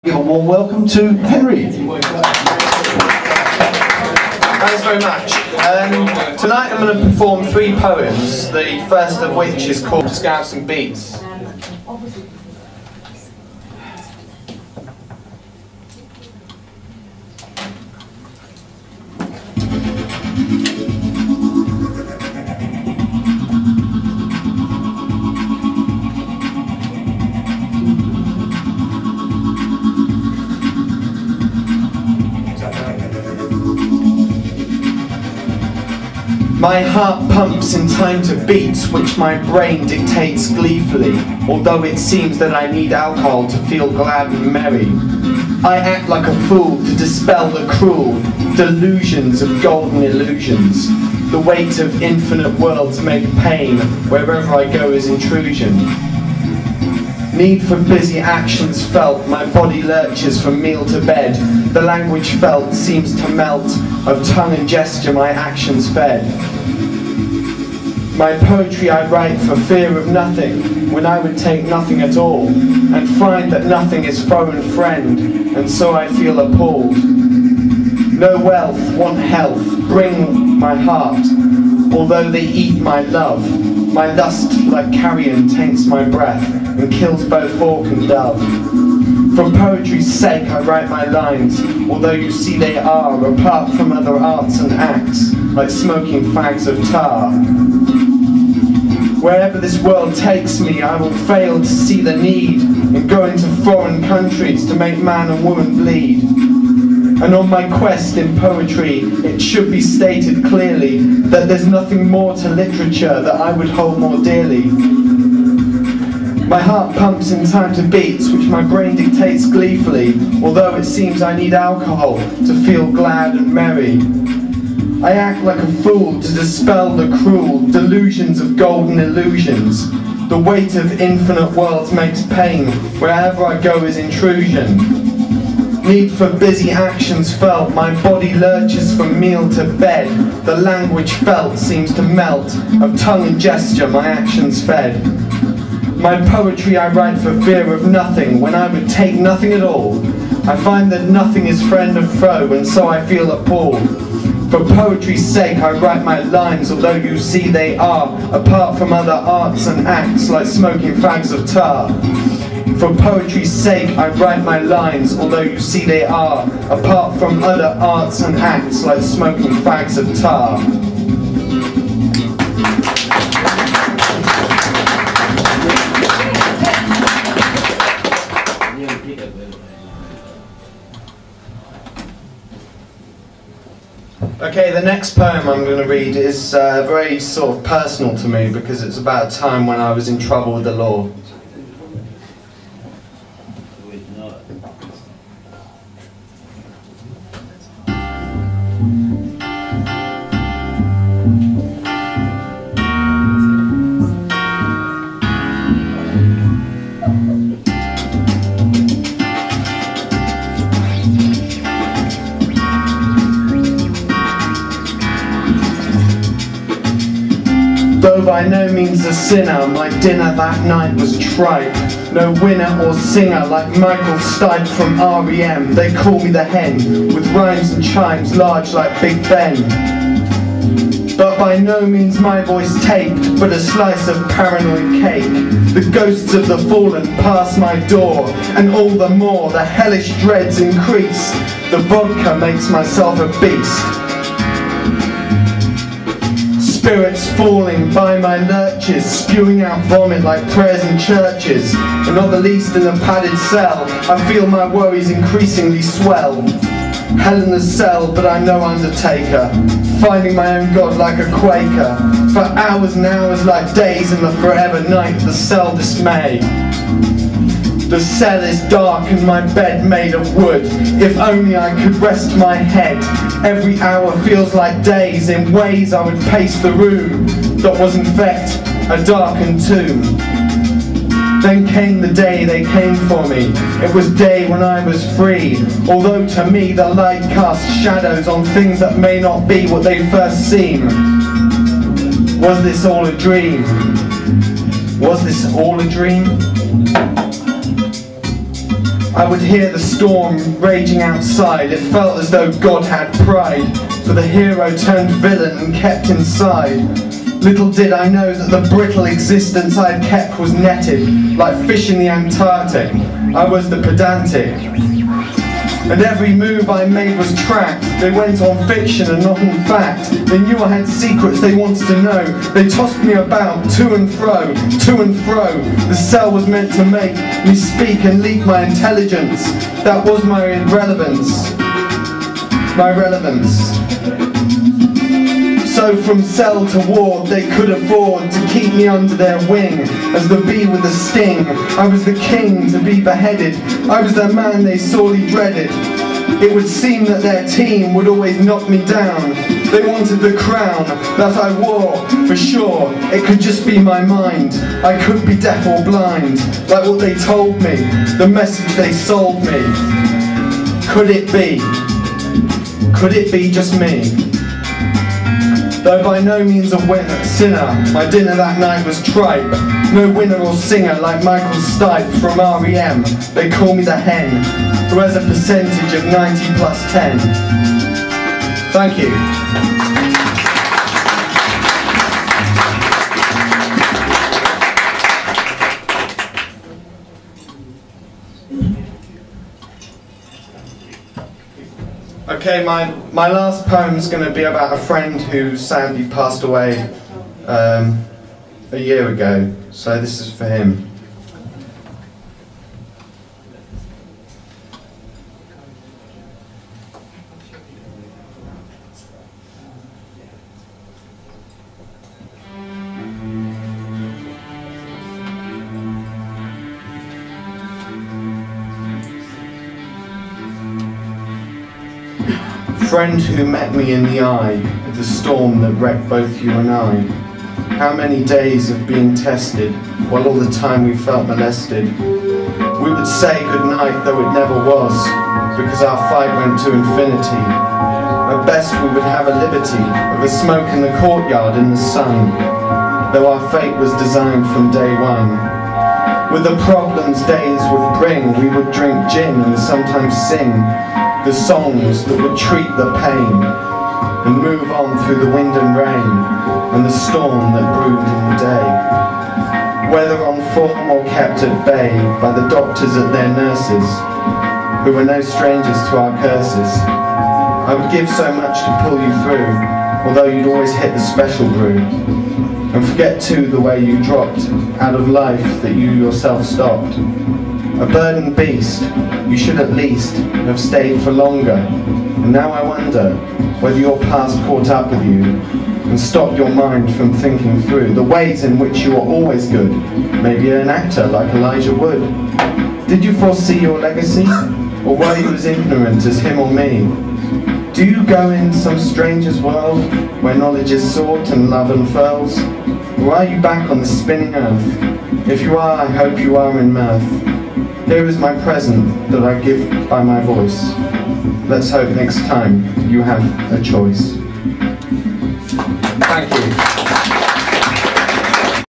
Give a warm welcome to Henry. Thanks very much. Tonight I'm going to perform 3 poems, the first of which is called Scouts and Beats. My heart pumps in time to beats which my brain dictates gleefully, although it seems that I need alcohol to feel glad and merry. I act like a fool to dispel the cruel delusions of golden illusions. The weight of infinite worlds make pain, wherever I go is intrusion. Need for busy actions felt, my body lurches from meal to bed. The language felt seems to melt, of tongue and gesture my actions fed. My poetry I write for fear of nothing, when I would take nothing at all, and find that nothing is foe and friend, and so I feel appalled. No wealth, want health, bring my heart, although they eat my love. My lust, like carrion, taints my breath, and kills both hawk and dove. For poetry's sake I write my lines, although you see they are, apart from other arts and acts, like smoking fags of tar. Wherever this world takes me, I will fail to see the need, and go into foreign countries to make man and woman bleed. And on my quest in poetry, it should be stated clearly that there's nothing more to literature that I would hold more dearly. My heart pumps in time to beats which my brain dictates gleefully, although it seems I need alcohol to feel glad and merry. I act like a fool to dispel the cruel delusions of golden illusions. The weight of infinite worlds makes pain, wherever I go is intrusion. Need for busy actions felt, my body lurches from meal to bed. The language felt seems to melt, of tongue and gesture my actions fed. My poetry I write for fear of nothing, when I would take nothing at all. I find that nothing is friend or foe, and so I feel appalled. For poetry's sake I write my lines, although you see they are, apart from other arts and acts, like smoking fags of tar. For poetry's sake I write my lines, although you see they are, apart from other arts and acts, like smoking fags of tar. Okay, the next poem I'm going to read is very sort of personal to me, because it's about a time when I was in trouble with the law. Though by no means a sinner, my dinner that night was tripe. No winner or singer like Michael Stipe from R.E.M. They call me the hen, with rhymes and chimes large like Big Ben. But by no means my voice taped, but a slice of paranoid cake. The ghosts of the fallen pass my door, and all the more the hellish dreads increase. The vodka makes myself a beast. Spirits falling by my lurches, spewing out vomit like prayers in churches. And not the least in the padded cell, I feel my worries increasingly swell. Hell in the cell, but I'm no undertaker, finding my own God like a Quaker. For hours and hours like days in the forever night, the cell dismay. The cell is dark and my bed made of wood. If only I could rest my head. Every hour feels like days, in ways I would pace the room that was in fact a darkened tomb. Then came the day they came for me. It was day when I was free, although to me the light cast shadows on things that may not be what they first seem. Was this all a dream? Was this all a dream? I would hear the storm raging outside. It felt as though God had pride, for the hero turned villain and kept inside. Little did I know that the brittle existence I had kept was netted, like fish in the Antarctic. I was the pedantic. And every move I made was tracked. They went on fiction and not on fact. They knew I had secrets they wanted to know. They tossed me about, to and fro, to and fro. The cell was meant to make me speak and leak my intelligence. That was my relevance. My relevance. So from cell to ward they could afford to keep me under their wing. As the bee with the sting, I was the king to be beheaded. I was the man they sorely dreaded. It would seem that their team would always knock me down. They wanted the crown that I wore, for sure. It could just be my mind. I could be deaf or blind, like what they told me, the message they sold me. Could it be? Could it be just me? Though by no means a sinner, my dinner that night was tripe. No winner or singer like Michael Stipe from R.E.M. They call me the hen, who has a percentage of 90 plus 10. Thank you. Okay, my last poem's going to be about a friend who sadly passed away a year ago, so this is for him. Friend who met me in the eye of the storm that wrecked both you and I. How many days of being tested, while all the time we felt molested. We would say goodnight though it never was, because our fight went to infinity. At best we would have a liberty of a smoke in the courtyard in the sun, though our fate was designed from day one. With the problems days would bring, we would drink gin and sometimes sing the songs that would treat the pain and move on through the wind and rain and the storm that brewed in the day. Whether on form or kept at bay by the doctors and their nurses, who were no strangers to our curses, I would give so much to pull you through, although you'd always hit the special brew. And forget too the way you dropped out of life that you yourself stopped. A burdened beast, you should at least have stayed for longer. And now I wonder whether your past caught up with you and stopped your mind from thinking through the ways in which you were always good. Maybe an actor like Elijah Wood. Did you foresee your legacy? Or were you as ignorant as him or me? Do you go in some stranger's world where knowledge is sought and love unfurls? Or are you back on the spinning earth? If you are, I hope you are in mirth. Here is my present that I give by my voice. Let's hope next time you have a choice. Thank you.